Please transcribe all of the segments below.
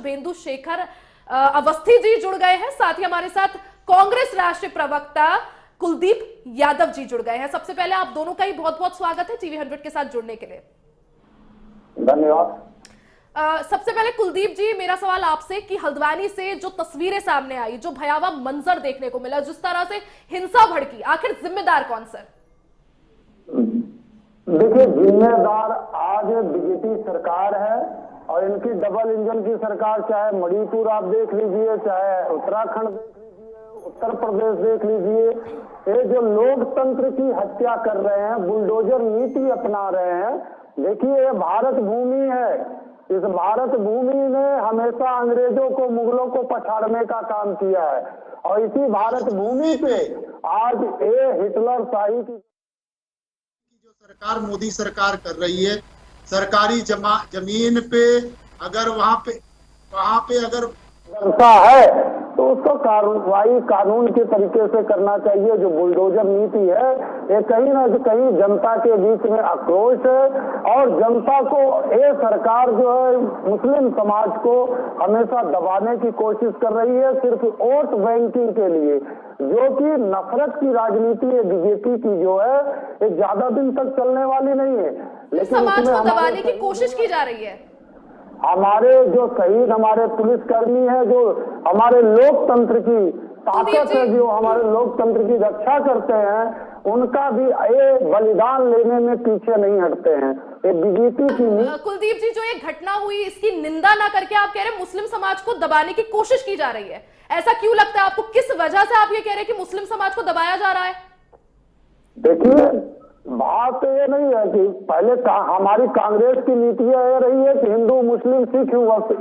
शुभेंदु शेखर अवस्थी जी जुड़ गए हैं, साथ ही हमारे साथ कांग्रेस राष्ट्रीय प्रवक्ता कुलदीप यादव जी जुड़ गए हैं। सबसे पहले आप दोनों का ही बहुत बहुत स्वागत है टीवी 100 के साथ जुड़ने के लिए। धन्यवाद। सबसे पहले कुलदीप जी, मेरा सवाल आपसे कि हल्द्वानी से जो तस्वीरें सामने आई, जो भयावह मंजर देखने को मिला, जिस तरह से हिंसा भड़की, आखिर जिम्मेदार कौन सर? देखिए, जिम्मेदार आज बीजेपी सरकार है और इनकी डबल इंजन की सरकार। चाहे मणिपुर आप देख लीजिए, चाहे उत्तराखंड देख लीजिए, उत्तर प्रदेश देख लीजिए, ये जो लोकतंत्र की हत्या कर रहे हैं, बुलडोजर नीति अपना रहे हैं। देखिए, ये भारत भूमि है। इस भारत भूमि ने हमेशा अंग्रेजों को, मुगलों को पछाड़ने का काम किया है और इसी भारत भूमि पे आज ये हिटलर शाही की जो सरकार मोदी सरकार कर रही है, सरकारी जमीन पे अगर वहां पे अगर जनता है तो उसको कार्रवाई कानून के तरीके से करना चाहिए। जो बुलडोजर नीति है, ये कहीं ना कहीं जनता के बीच में आक्रोश है और जनता को, ये सरकार जो है मुस्लिम समाज को हमेशा दबाने की कोशिश कर रही है, सिर्फ वोट बैंकिंग के लिए, जो कि नफरत की राजनीति है बीजेपी की जो है, ये ज्यादा दिन तक चलने वाली नहीं है। लेकिन समाज को दबाने की कोशिश की जा रही है। हमारे जो शहीद हमारे पुलिसकर्मी है, जो हमारे लोकतंत्र की ताकत है, जो हमारे लोकतंत्र की रक्षा करते हैं, उनका भी ये बलिदान लेने में पीछे नहीं हटते हैं। ये बीजेपी की कुलदीप जी, जो ये घटना हुई, इसकी निंदा ना करके आप कह रहे हैं मुस्लिम समाज को दबाने की कोशिश की जा रही है। ऐसा क्यों लगता है आपको? किस वजह से आप ये कह रहे हैं कि मुस्लिम समाज को दबाया जा रहा है? देखिए, बात ये नहीं है कि पहले हमारी कांग्रेस की नीतियां ये रही है कि हिंदू, मुस्लिम, सिख,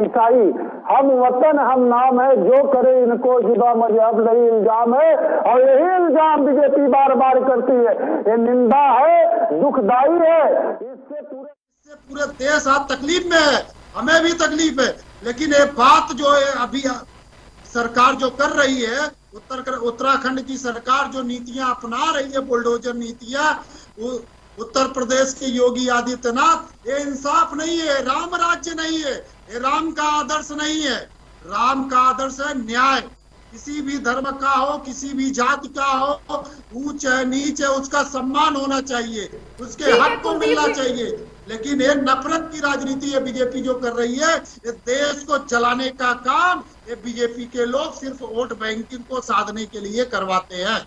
ईसाई हम वतन हम नाम है, जो करे इनको जुदा मजहब नहीं इल्जाम है। और यही इल्जाम बीजेपी बार बार करती है। ये निंदा है, दुखदाई है। इससे पूरे देश आज तकलीफ में है, हमें भी तकलीफ है। लेकिन ये बात जो है अभी सरकार जो कर रही है, उत्तराखंड की सरकार जो नीतियां अपना रही है, बुलडोजर नीतियां, उत्तर प्रदेश के योगी आदित्यनाथ, ये इंसाफ नहीं है, राम राज्य नहीं है, ये राम का आदर्श नहीं है। राम का आदर्श है न्याय। किसी भी धर्म का हो, किसी भी जाति का हो, ऊंच है नीच है, उसका सम्मान होना चाहिए, उसके हक को मिलना चाहिए। लेकिन ये नफरत की राजनीति है बीजेपी जो कर रही है, ये देश को चलाने का काम ये बीजेपी के लोग सिर्फ वोट बैंकिंग को साधने के लिए करवाते हैं।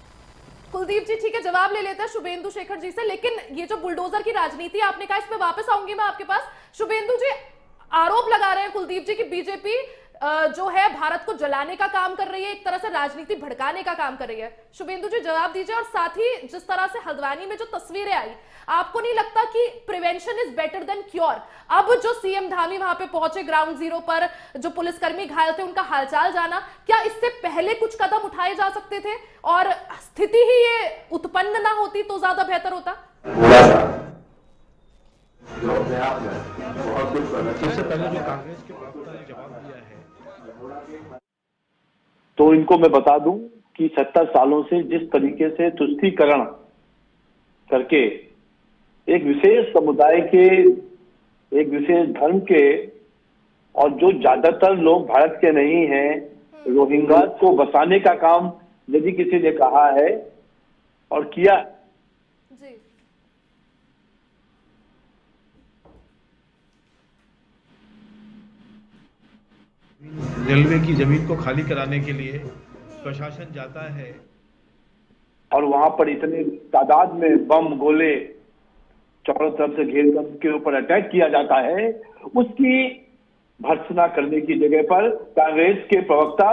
कुलदीप जी, ठीक है, जवाब ले लेते हैं शुभेंदु शेखर जी से। लेकिन ये जो बुलडोजर की राजनीति आपने कहा, इस पे वापस आऊंगी मैं आपके पास। शुभेंदु जी आरोप लगा रहे हैं कुलदीप जी की बीजेपी जो है भारत को जलाने का काम कर रही है, एक तरह से राजनीति भड़काने का काम कर रही है। शुभेंदु जी जवाब दीजिए। और साथ ही जिस तरह से हल्द्वानी में जो तस्वीरें आई, आपको नहीं लगता कि prevention is better than cure? अब जो सीएम धामी वहां पे पहुंचे, ग्राउंड जीरो पर जो पुलिसकर्मी घायल थे उनका हालचाल जाना, क्या इससे पहले कुछ कदम उठाए जा सकते थे और स्थिति ही ये उत्पन्न ना होती तो ज्यादा बेहतर होता? सबसे पहले जो कांग्रेस के प्रवक्ता ने जवाब दिया है, तो इनको मैं बता दूं कि 70 सालों से जिस तरीके से तुष्टीकरण करके एक विशेष समुदाय के, एक विशेष धर्म के, और जो ज्यादातर लोग भारत के नहीं हैं, रोहिंग्या को बसाने का काम यदि किसी ने कहा है और किया जी। रेलवे की जमीन को खाली कराने के लिए प्रशासन जाता है और वहां पर इतने तादाद में बम गोले चारों तरफ से घेर कर के ऊपर अटैक किया जाता है, उसकी भर्त्सना करने की जगह पर कांग्रेस के प्रवक्ता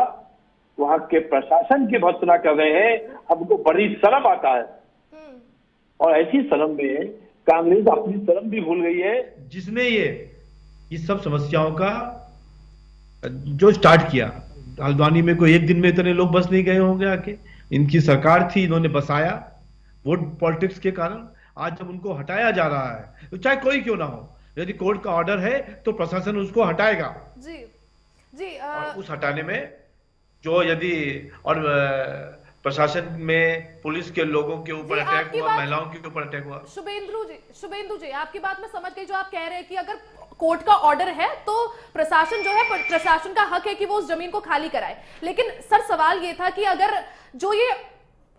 वहां के प्रशासन की भर्त्सना कर रहे हैं। हमको बड़ी शर्म आता है और ऐसी शर्म में कांग्रेस अपनी शर्म भी भूल गई है। जिसने ये सब समस्याओं का जो स्टार्ट किया, हल्द्वानी में कोई एक दिन में इतने लोग बस नहीं गए होंगे आके, इनकी सरकार थी, इन्होंने बसाया वोट पॉलिटिक्स के कारण। आज जब उनको हटाया जा रहा है, तो चाहे कोई क्यों ना हो, यदि कोर्ट का ऑर्डर है तो प्रशासन उसको हटाएगा। जी जी। और उस हटाने में जो यदि और प्रशासन में पुलिस के लोगों के ऊपर अटैक हुआ, महिलाओं के ऊपर अटैक हुआ। शुभेंदु जी, आपकी बात मैं समझ गई। जो आप कह रहे हैं कि अगर कोर्ट का ऑर्डर है तो प्रशासन जो है, प्रशासन का हक है कि वो उस जमीन को खाली कराए। लेकिन सर सवाल ये था कि अगर जो ये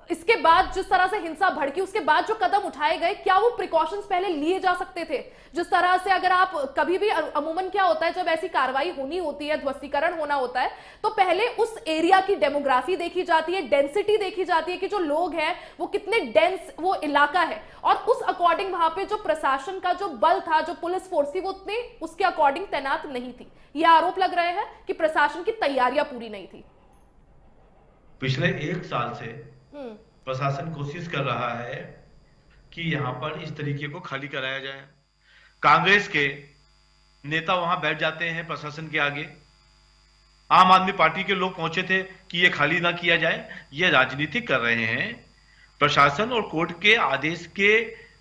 इसके बाद जिस तरह से हिंसा भड़की, उसके बाद जो कदम उठाए गए, क्या वो प्रिकॉशंस पहले लिए जा सकते थे? जिस तरह से अगर आप कभी भी, अमूमन क्या होता है जब ऐसी कार्रवाई होनी होती है, ध्वस्तीकरण होना होता है, तो पहले उस एरिया की डेमोग्राफी देखी जाती है, डेंसिटी देखी जाती है कि जो लोग हैं वो कितने डेंस वो इलाका है, और उस अकॉर्डिंग वहां पे जो प्रशासन का जो बल था, जो पुलिस फोर्स थी, वो उतनी उसके अकॉर्डिंग तैनात नहीं थी। ये आरोप लग रहे हैं कि प्रशासन की तैयारियां पूरी नहीं थी। पिछले 1 साल से प्रशासन कोशिश कर रहा है कि यहां पर इस तरीके को खाली कराया जाए। कांग्रेस के नेता वहां बैठ जाते हैं प्रशासन के आगे, आम आदमी पार्टी के लोग पहुंचे थे कि ये खाली ना किया जाए। ये राजनीति कर रहे हैं। प्रशासन और कोर्ट के आदेश के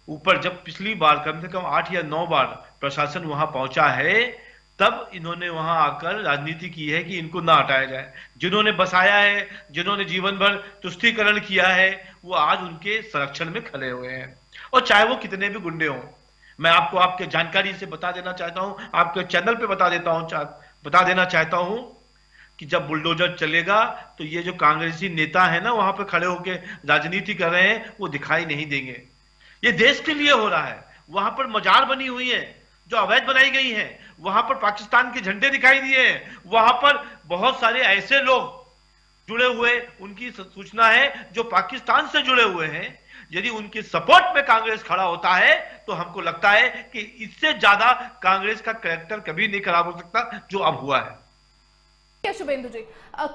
ऊपर जब पिछली बार कम से कम 8 या 9 बार प्रशासन वहां पहुंचा है, तब इन्होंने वहां आकर राजनीति की है कि इनको ना हटाया जाए। जिन्होंने बसाया है, जिन्होंने जीवन भर तुष्टीकरण किया है, वो आज उनके संरक्षण में खड़े हुए हैं, और चाहे वो कितने भी गुंडे हों। मैं आपको आपके जानकारी से बता देना चाहता हूं, आपके चैनल पे बता देना चाहता हूं कि जब बुलडोजर चलेगा तो ये जो कांग्रेसी नेता है ना, वहां पे खड़े होकर राजनीति कर रहे हैं, वो दिखाई नहीं देंगे। ये देश के लिए हो रहा है। वहां पर मजार बनी हुई है जो अवैध बनाई गई है, वहां पर पाकिस्तान के झंडे दिखाई दिए हैं, वहां पर बहुत सारे ऐसे लोग जुड़े हुए, उनकी सूचना है जो पाकिस्तान से जुड़े हुए हैं। यदि उनके सपोर्ट में कांग्रेस खड़ा होता है तो हमको लगता है कि इससे ज्यादा कांग्रेस का कैरेक्टर कभी नहीं खराब हो सकता जो अब हुआ है। शुभेंदु जी,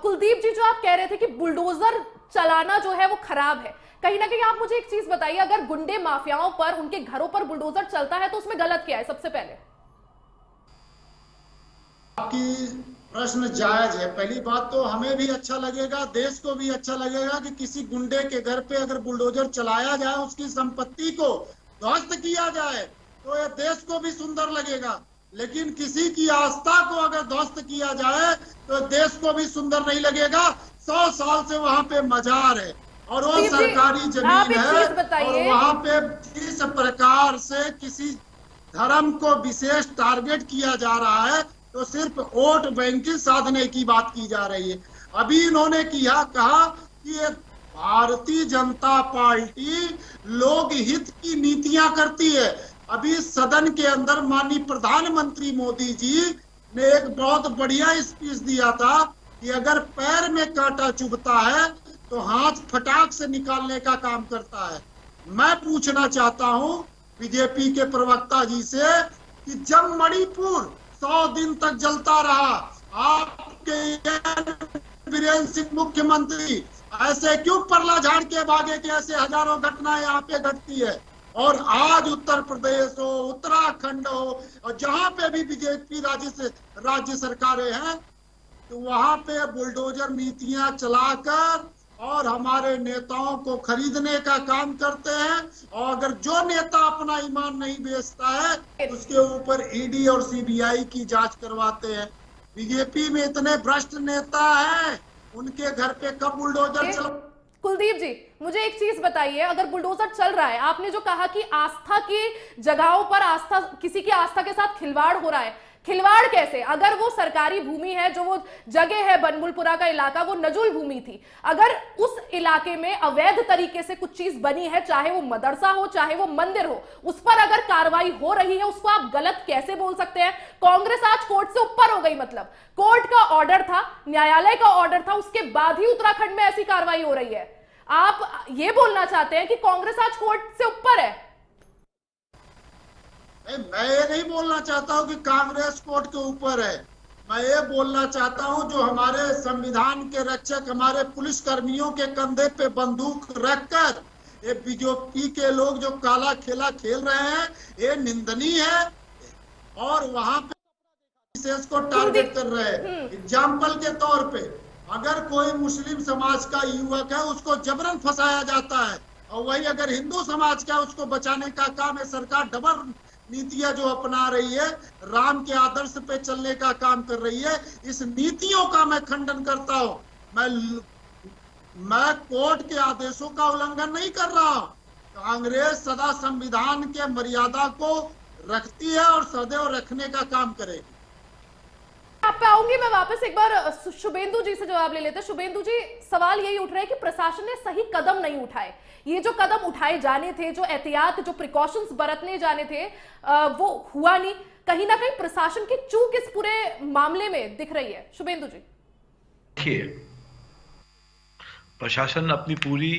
कुलदीप जी, जो आप कह रहे थे कि बुलडोजर चलाना जो है वो खराब है, कहीं ना कहीं आप मुझे एक चीज बताइए, अगर गुंडे माफियाओं पर, उनके घरों पर बुलडोजर चलता है तो उसमें गलत क्या है? सबसे पहले आपकी प्रश्न जायज है। पहली बात तो हमें भी अच्छा लगेगा, देश को भी अच्छा लगेगा कि किसी गुंडे के घर पे अगर बुलडोजर चलाया जाए, उसकी संपत्ति को ध्वस्त किया जाए, तो ये देश को भी सुंदर लगेगा। लेकिन किसी की आस्था को अगर ध्वस्त किया जाए तो देश को भी सुंदर नहीं लगेगा। 100 साल से वहां पे मजार है और वो सरकारी जमीन है, और वहां पे जिस प्रकार से किसी धर्म को विशेष टारगेट किया जा रहा है, तो सिर्फ वोट बैंकिंग साधने की बात की जा रही है। अभी इन्होंने कहा कि ये भारतीय जनता पार्टी लोग हित की नीतियां करती है। अभी सदन के अंदर माननीय प्रधानमंत्री मोदी जी ने एक बहुत बढ़िया स्पीच दिया था कि अगर पैर में कांटा चुभता है तो हाथ फटाक से निकालने का काम करता है। मैं पूछना चाहता हूं बीजेपी के प्रवक्ता जी से कि जब मणिपुर 100 दिन तक जलता रहा, आपके बीरेंद्र सिंह मुख्यमंत्री ऐसे क्यों परला झाड़ के भागे कि ऐसे हजारों घटनाएं यहाँ पे घटती है? और आज उत्तर प्रदेश हो, उत्तराखंड हो, और जहां पे भी बीजेपी राज्य सरकारें हैं, तो वहां पे बुलडोजर नीतियां चलाकर और हमारे नेताओं को खरीदने का काम करते हैं। और अगर जो नेता अपना ईमान नहीं बेचता है, उसके ऊपर ईडी और सीबीआई की जांच करवाते हैं। बीजेपी में इतने भ्रष्ट नेता हैं, उनके घर पे कब बुलडोजर चल। कुलदीप जी, मुझे एक चीज बताइए, अगर बुलडोजर चल रहा है, आपने जो कहा कि आस्था की जगहों पर आस्था, किसी की आस्था के साथ खिलवाड़ हो रहा है, खिलवाड़ कैसे? अगर वो सरकारी भूमि है, जो वो जगह है बनमुलपुरा का इलाका, वो नजुल भूमि थी, अगर उस इलाके में अवैध तरीके से कुछ चीज बनी है, चाहे वो मदरसा हो, चाहे वो मंदिर हो, उस पर अगर कार्रवाई हो रही है, उसको आप गलत कैसे बोल सकते हैं? कांग्रेस आज कोर्ट से ऊपर हो गई, मतलब कोर्ट का ऑर्डर था, न्यायालय का ऑर्डर था, उसके बाद ही उत्तराखंड में ऐसी कार्रवाई हो रही है। आप ये बोलना चाहते हैं कि कांग्रेस आज कोर्ट से ऊपर है? मैं ये नहीं बोलना चाहता हूं कि कांग्रेस कोर्ट के ऊपर है। मैं ये बोलना चाहता हूं जो हमारे संविधान के रक्षक, हमारे पुलिस कर्मियों के कंधे पे बंदूक रखकर ये बीजेपी के लोग जो काला खेला खेल रहे हैं, ये निंदनीय है। और वहां पे विशेष को टारगेट कर रहे हैं। एग्जाम्पल के तौर पे अगर कोई मुस्लिम समाज का युवक है, उसको जबरन फंसाया जाता है, और वही अगर हिंदू समाज का, उसको बचाने का काम है। सरकार डबल नीतियां जो अपना रही है, राम के आदर्श पे चलने का काम कर रही है। इस नीतियों का मैं खंडन करता हूं। मैं कोर्ट के आदेशों का उल्लंघन नहीं कर रहा हूं। कांग्रेस सदा संविधान के मर्यादा को रखती है और सदैव रखने का काम करेगी। आप पे आऊंगी मैं वापस, एक बार शुभेंदु जी से जवाब ले लेते हैं। शुभेंदु जी, सवाल यही उठ रहा है कि प्रशासन ने सही कदम नहीं उठाए। ये जो कदम उठाए जाने थे, जो एहतियात, जो प्रिकॉशंस बरतने जाने थे, वो हुआ नहीं। कहीं ना कहीं प्रशासन की चूक इस पूरे मामले में दिख रही है। शुभेंदु जी, देखिए, प्रशासन अपनी पूरी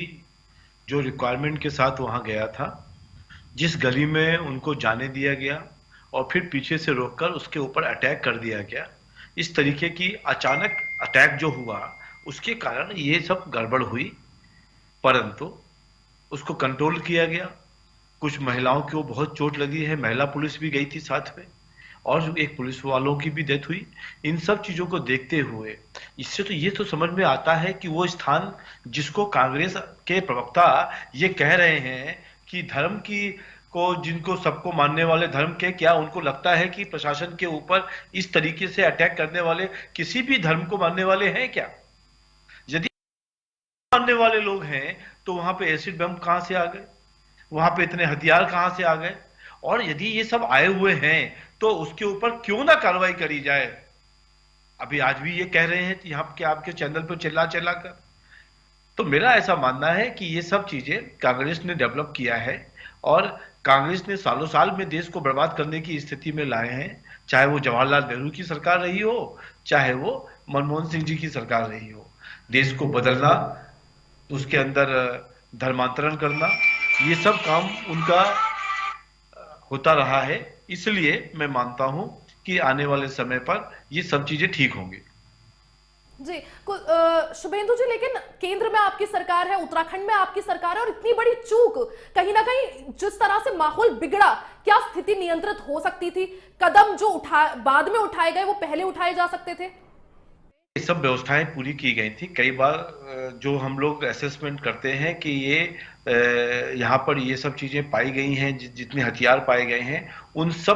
जो रिक्वायरमेंट के साथ वहां गया था, जिस गली में उनको जाने दिया गया और फिर पीछे से रोककर उसके ऊपर अटैक कर दिया गया, इस तरीके की अचानक अटैक जो हुआ उसके कारण ये सब गड़बड़ हुई, परंतु उसको कंट्रोल किया गया। कुछ महिलाओं को बहुत चोट लगी है, महिला पुलिस भी गई थी साथ में, और एक पुलिस वालों की भी डेथ हुई। इन सब चीजों को देखते हुए इससे तो ये तो समझ में आता है कि वो स्थान जिसको कांग्रेस के प्रवक्ता ये कह रहे हैं कि धर्म की को, जिनको सबको मानने वाले धर्म के, क्या उनको लगता है कि प्रशासन के ऊपर इस तरीके से अटैक करने वाले किसी भी धर्म को मानने वाले हैं क्या? यदि मानने वाले लोग हैं तो वहां पे एसिड बम कहां से आ गए, वहां पे इतने हथियार कहां से आ गए? और यदि ये सब आए हुए हैं तो उसके ऊपर क्यों ना कार्रवाई करी जाए? अभी आज भी ये कह रहे हैं कि यहाँ के आपके चैनल पर चिल्ला चिल्ला कर। तो मेरा ऐसा मानना है कि ये सब चीजें कांग्रेस ने डेवलप किया है और कांग्रेस ने सालों साल में देश को बर्बाद करने की स्थिति में लाए हैं, चाहे वो जवाहरलाल नेहरू की सरकार रही हो, चाहे वो मनमोहन सिंह जी की सरकार रही हो। देश को बदलना, उसके अंदर धर्मांतरण करना, ये सब काम उनका होता रहा है। इसलिए मैं मानता हूं कि आने वाले समय पर ये सब चीजें ठीक होंगी। जी शुभेंदु जी, लेकिन केंद्र में आपकी सरकार है, उत्तराखंड में आपकी सरकार है, और इतनी बड़ी चूक, कहीं ना कहीं जिस तरह से माहौल बिगड़ा, क्या स्थिति नियंत्रित हो सकती थी? कदम जो बाद में उठाए गए वो पहले उठाए जा सकते थे? ये सब व्यवस्थाएं पूरी की गई थी। कई बार जो हम लोग असेसमेंट करते हैं कि ये यहाँ पर ये सब चीजें पाई गई हैं, जितने हथियार पाए गए हैं, उन सब